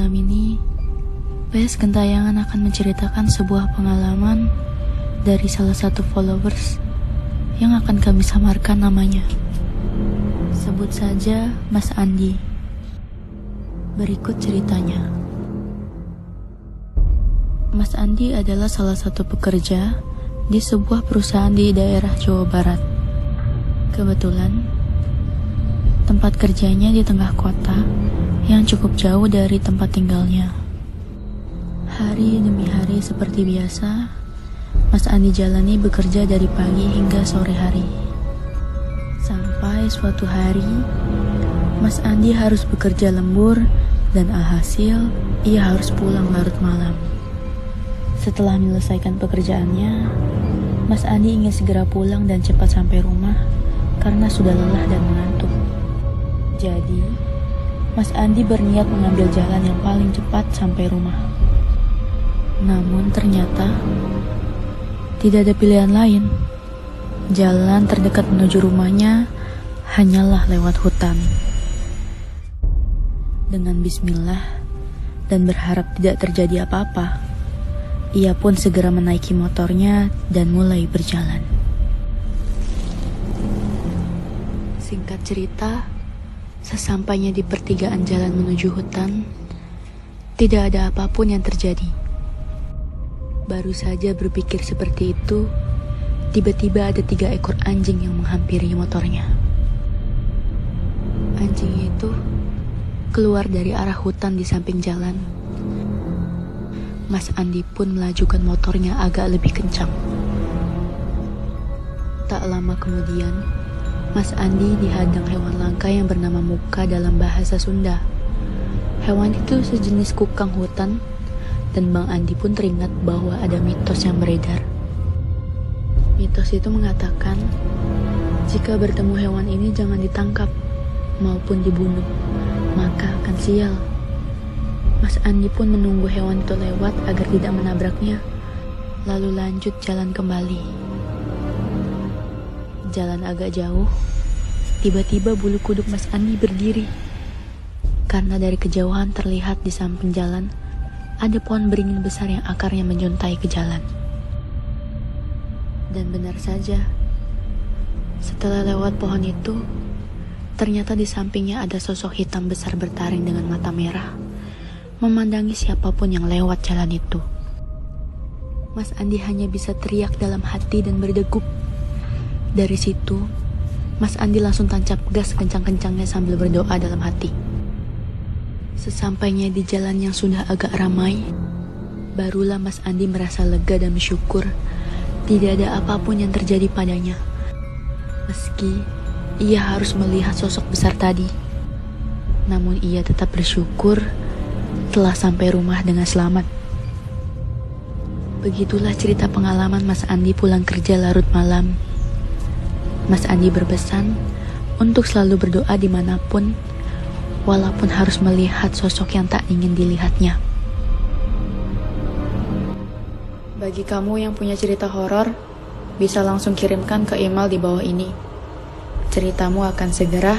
malam ini, PS Gentayangan akan menceritakan sebuah pengalaman dari salah satu followers yang akan kami samarkan namanya. Sebut saja Mas Andi. Berikut ceritanya. Mas Andi adalah salah satu pekerja di sebuah perusahaan di daerah Jawa Barat. Kebetulan, tempat kerjanya di tengah kota yang cukup jauh dari tempat tinggalnya. Hari demi hari seperti biasa, Mas Andi jalani bekerja dari pagi hingga sore hari. Sampai suatu hari, Mas Andi harus bekerja lembur dan alhasil ia harus pulang larut malam. Setelah menyelesaikan pekerjaannya, Mas Andi ingin segera pulang dan cepat sampai rumah karena sudah lelah dan mengantuk. Jadi, Mas Andi berniat mengambil jalan yang paling cepat sampai rumah. Namun ternyata tidak ada pilihan lain. Jalan terdekat menuju rumahnya hanyalah lewat hutan. Dengan bismillah dan berharap tidak terjadi apa-apa, ia pun segera menaiki motornya dan mulai berjalan. Singkat cerita, sesampainya di pertigaan jalan menuju hutan, tidak ada apapun yang terjadi. Baru saja berpikir seperti itu, tiba-tiba ada 3 ekor anjing yang menghampiri motornya. Anjing itu keluar dari arah hutan di samping jalan. Mas Andi pun melajukan motornya agak lebih kencang. Tak lama kemudian, Mas Andi dihadang hewan langka yang bernama Muka dalam bahasa Sunda. Hewan itu sejenis kukang hutan, dan Bang Andi pun teringat bahwa ada mitos yang beredar. Mitos itu mengatakan, jika bertemu hewan ini jangan ditangkap maupun dibunuh, maka akan sial. Mas Andi pun menunggu hewan itu lewat agar tidak menabraknya, lalu lanjut jalan kembali. Jalan agak jauh, tiba-tiba bulu kuduk Mas Andi berdiri. Karena dari kejauhan terlihat di samping jalan ada pohon beringin besar yang akarnya menjuntai ke jalan. Dan benar saja, setelah lewat pohon itu, ternyata di sampingnya ada sosok hitam besar bertaring dengan mata merah, memandangi siapapun yang lewat jalan itu. Mas Andi hanya bisa teriak dalam hati dan berdegup. Dari situ, Mas Andi langsung tancap gas kencang-kencangnya sambil berdoa dalam hati. Sesampainya di jalan yang sudah agak ramai, barulah Mas Andi merasa lega dan bersyukur tidak ada apapun yang terjadi padanya. Meski ia harus melihat sosok besar tadi, namun ia tetap bersyukur telah sampai rumah dengan selamat. Begitulah cerita pengalaman Mas Andi pulang kerja larut malam. Mas Andi berpesan untuk selalu berdoa dimanapun, walaupun harus melihat sosok yang tak ingin dilihatnya. Bagi kamu yang punya cerita horor, bisa langsung kirimkan ke email di bawah ini. Ceritamu akan segera